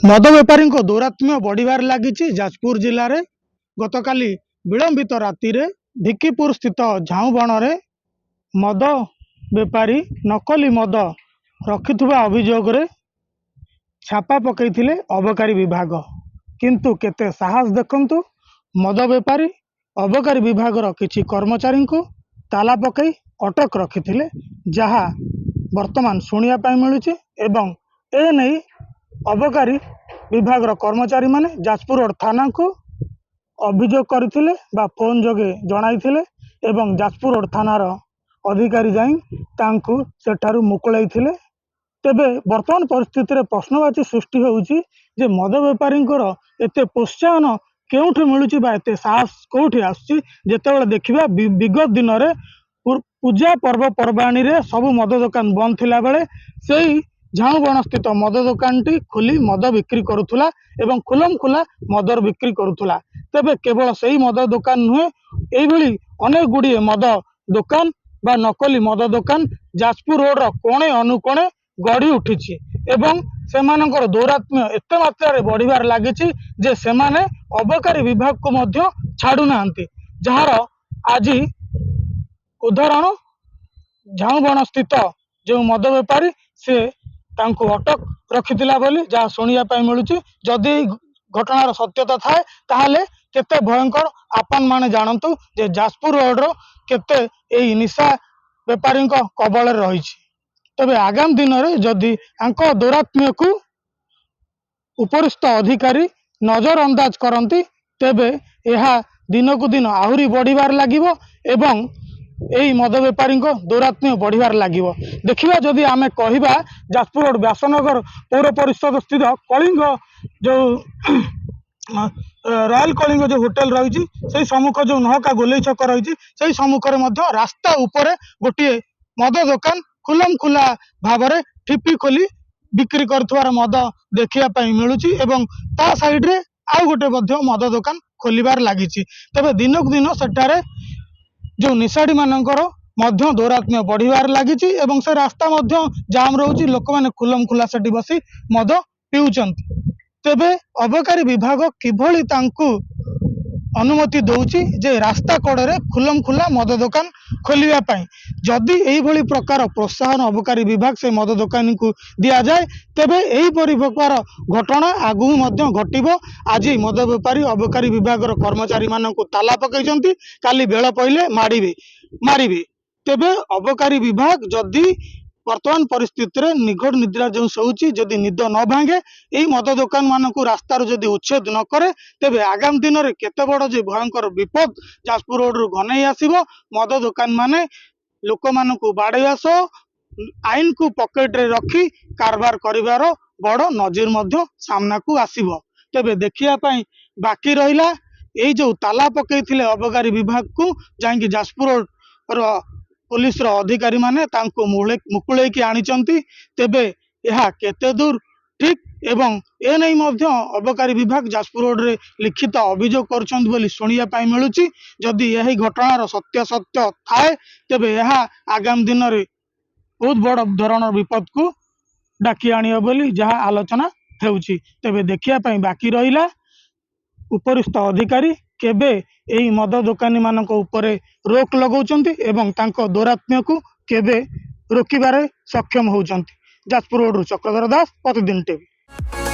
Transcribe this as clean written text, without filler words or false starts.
मद बेपारी दौरात्म्य बढ़िबार लगी जाजपुर जिले में गतकाली विलंबित राति भिक्कीपुर स्थित झाऊबण में मद बेपारी नकली मद रखिथुवा अभियोग छापा पकईथिले अबकारी विभाग। किंतु केते साहस देखंतु, मद बेपारी अबकारी विभाग किछि कर्मचारी को ताला पकई अटक रखिथिले, जहा वर्तमान शुणिया पाई मिलुछि। एवं ए नहीं अबकारी विभाग कर्मचारी माने जाजपुर रोड थाना को अभियोग करथिले बा फोन जोगे जणाइथिले एवं जाजपुर रोड थानार अधिकारी जाई तांकु सेठारु मुकुलाइथिले। तेबे वर्तमान परिस्थिति रे प्रश्नवाची सृष्टि होउछि जे मद बेपारी एते प्रोत्साहन केउठु मिलुछि बा एते साहस कोउठी आसुछि। जेतेबेले देखिबा विगत दिन रे पूजा पर्व पर्वाणी रे सब मद दुकान बंद थिला बेले सेही झाऊबण स्थित मद दुकान टी खोली मद बिक्री करुथुला एवं खुलम खुला मदर बिक्री करुथुला। तेबे केवल सही मद दुकान नुहे, एइभली अनेक गुड़िए मद दुकान बा नकली मद दुकान जाजपुर रोड कोणे अनुकोणे गढ़ी उठी एवं सेमानंकर दौरात्म्य एते मात्रा रे बढ़िबार लागिछि जे सेमाने अबकारी विभाग को मध्य छाड़ू नाहंती। जहार आज उदाहरण झाऊबण स्थित जो मद बेपारी से तांको अटक रखिथिला बोली जहाँ शुणिया पाई मिलुछि। जदि घटनार सत्यता थाए ताहले केते भयंकर आपन माने जानतु जे जाजपुर रोड रो केते एई निशा बेपारी कबल रही। तबे आगामी दिन में जदि आंको दौरात्म्य को उपरिस्थ अधिकारी नजर अंदाज करती तेबे यह दिन को दिन आहुरी बढ़िबार लागिबो एवं यही मद बेपारी दौरात्म्य बढ़िबार लागिबो। देखिबा जदि आमे कहिबा जाजपुर रोड व्यासनगर पौर परिषद स्थित कलिंग जो रॉयल कलिंग जो होटेल रही से सम्मुख जो नहका गोलई छक रही से सम्मुख रास्ता उपरे गोटे मद दुकान खुलम खुला भाव में ठिपी खोली बिक्री कर मद देखा मिलूँ एवं ता साइड रे आउ गोटे मद दुकान खोलिबार लगी। तबे दिनक दिन सेठारे जो निशाड़ी मानकर दौरात्म्य बढ़िबार लगी एवं से रास्ता जाम रोचे, लोक मैंने खुलम खुला सेठी बसी मद पिउचंती। तेबे अबकारी विभाग किभली तांकु अनुमति दौची जे रास्ता कड़े खुलम खुला मद दुकान खोलिया पाई। जदि एही भली प्रकार प्रोत्साहन अबकारी विभाग से मद दुकानी को दिया जाए तेबे एही परि प्रकार घटना आगु मध्य घटिबो। आज मद बेपारी अबकारी विभाग कर्मचारी मानकु ताला पकईचंती, काली बेल पइले मारिबे। तेबे अबकारी विभाग जदि वर्तमान परिस्थिति रे निघोड़ निद्रा जो सोची जदि निद न भांगे यही मद दुकान मानक रास्तार जदि उच्छेद न करे तेबे आगामी दिन में केते बड़ जे भयंकर विपद जाजपुर रोड रु घनई आसीबो। मद दुकान माने लोक मानकु बाड़ेया सह आईन को पकेट रे रखी कारबार करिवार बड़ नजीर मध्य सामना को आसीबो। तेबे देखिया पाई बाकी रहिला एई जो ताला पकईथिले अबकारी विभाग को जांकी जाजपुर रोड पुलिस रो अधिकारी माने तांको मुकुले की आनिचंती। तेबे यह केते दूर ठीक एवं ए नहीं मध्य अबकारी विभाग जाजपुर रोड रे लिखित अभियोग करछंती बोली शुणिया पाई मिलुछि। जदि यही घटनार सत्य थाए तेबे यह आगामी दिन में बहुत बड़ धरण विपद को डाकी आनियो बोली जहाँ आलोचना हेउछि। तेबे देखिया पाई बाकी रहिला उपरिस्थ अधिकारी केबे एही मद दुकानी मानक उपरे रोक लगाउचंती एवं तांको दौरात्म्य को केबे रोकिबारे सक्षम होउचंती। जाजपुर रोड चक्रधर दास, प्रतिदिन टीवी।